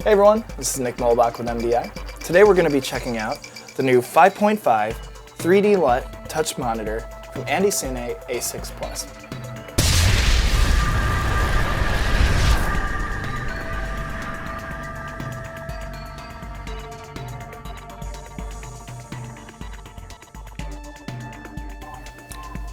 Hey everyone, this is Nick Molbach with MDI. Today we're going to be checking out the new 5.5 3D LUT touch monitor from AndyCine A6 Plus.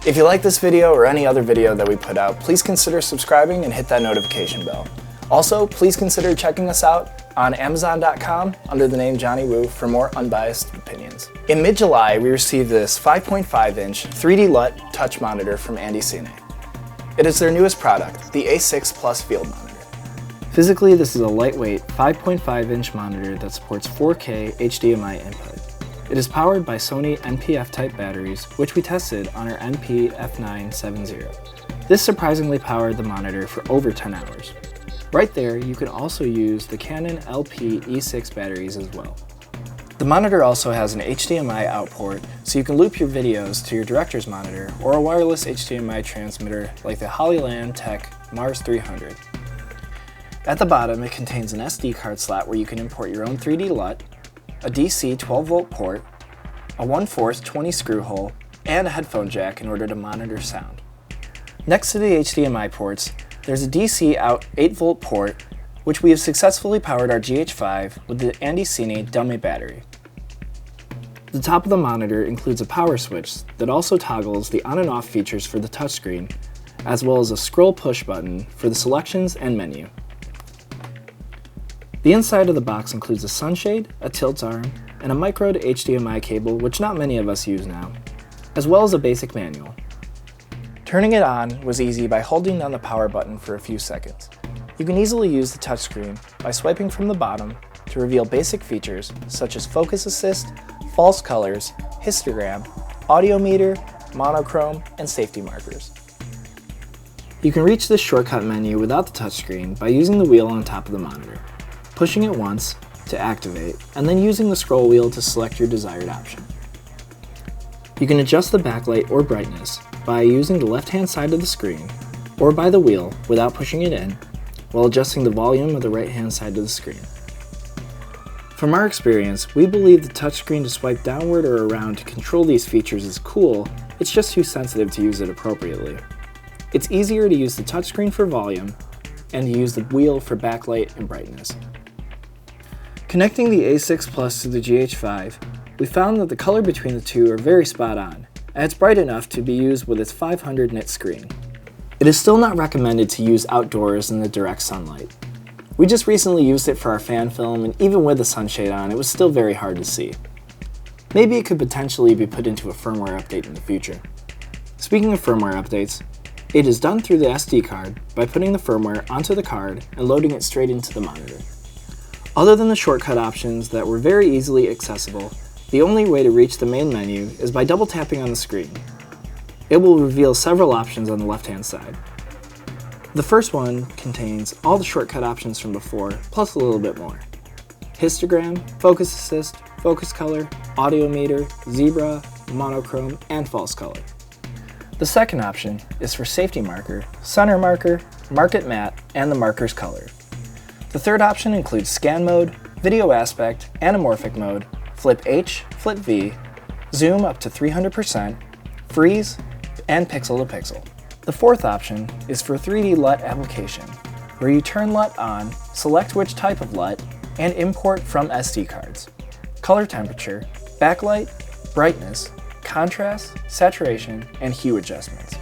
If you like this video or any other video that we put out, please consider subscribing and hit that notification bell. Also, please consider checking us out on Amazon.com under the name Johnny Woo for more unbiased opinions. In mid-July, we received this 5.5-inch 3D LUT touch monitor from AndyCine. It is their newest product, the A6 Plus Field Monitor. Physically, this is a lightweight 5.5-inch monitor that supports 4K HDMI input. It is powered by Sony NP-F-type batteries, which we tested on our NP-F970. This surprisingly powered the monitor for over 10 hours. Right there, you can also use the Canon LP E6 batteries as well. The monitor also has an HDMI out port, so you can loop your videos to your director's monitor or a wireless HDMI transmitter like the Hollyland Tech Mars 300. At the bottom, it contains an SD card slot where you can import your own 3D LUT, a DC 12-volt port, a 1/4 20 screw hole, and a headphone jack in order to monitor sound. Next to the HDMI ports, there's a DC out 8-volt port, which we have successfully powered our GH5 with the AndyCine dummy battery. The top of the monitor includes a power switch that also toggles the on and off features for the touchscreen, as well as a scroll push button for the selections and menu. The inside of the box includes a sunshade, a tilt arm, and a micro to HDMI cable, which not many of us use now, as well as a basic manual. Turning it on was easy by holding down the power button for a few seconds. You can easily use the touchscreen by swiping from the bottom to reveal basic features such as focus assist, false colors, histogram, audio meter, monochrome, and safety markers. You can reach this shortcut menu without the touchscreen by using the wheel on top of the monitor, pushing it once to activate, and then using the scroll wheel to select your desired option. You can adjust the backlight or brightness by using the left-hand side of the screen or by the wheel without pushing it in, while adjusting the volume of the right-hand side of the screen. From our experience, we believe the touchscreen to swipe downward or around to control these features is cool, it's just too sensitive to use it appropriately. It's easier to use the touchscreen for volume and to use the wheel for backlight and brightness. Connecting the A6 Plus to the GH5, we found that the color between the two are very spot on, and it's bright enough to be used with its 500 nit screen. It is still not recommended to use outdoors in the direct sunlight. We just recently used it for our fan film, and even with the sunshade on, it was still very hard to see. Maybe it could potentially be put into a firmware update in the future. Speaking of firmware updates, it is done through the SD card by putting the firmware onto the card and loading it straight into the monitor. Other than the shortcut options that were very easily accessible, the only way to reach the main menu is by double tapping on the screen. It will reveal several options on the left-hand side. The first one contains all the shortcut options from before, plus a little bit more. Histogram, focus assist, focus color, audio meter, zebra, monochrome, and false color. The second option is for safety marker, center marker, market matte, and the marker's color. The third option includes scan mode, video aspect, anamorphic mode, flip H, flip V, zoom up to 300%, freeze, and pixel to pixel. The fourth option is for 3D LUT application, where you turn LUT on, select which type of LUT, and import from SD cards. Color temperature, backlight, brightness, contrast, saturation, and hue adjustments.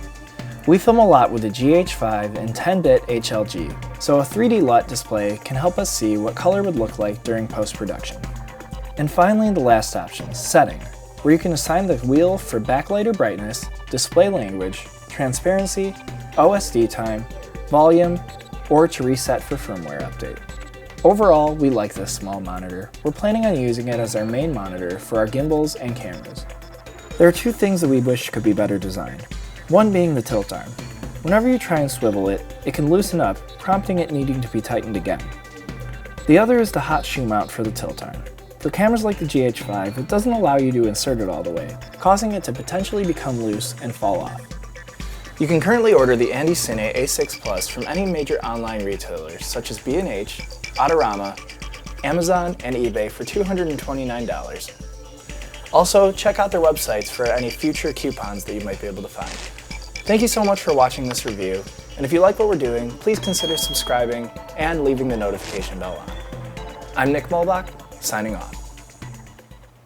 We film a lot with the GH5 and 10-bit HLG, so a 3D LUT display can help us see what color would look like during post-production. And finally, the last option, setting, where you can assign the wheel for backlight or brightness, display language, transparency, OSD time, volume, or to reset for firmware update. Overall, we like this small monitor. We're planning on using it as our main monitor for our gimbals and cameras. There are two things that we wish could be better designed. One being the tilt arm. Whenever you try and swivel it, it can loosen up, prompting it needing to be tightened again. The other is the hot shoe mount for the tilt arm. For cameras like the GH5, it doesn't allow you to insert it all the way, causing it to potentially become loose and fall off. You can currently order the AndyCine A6 Plus from any major online retailers such as B&H, Autorama, Amazon, and eBay for $229. Also, check out their websites for any future coupons that you might be able to find. Thank you so much for watching this review, and if you like what we're doing, please consider subscribing and leaving the notification bell on. I'm Nick Molbach, signing off.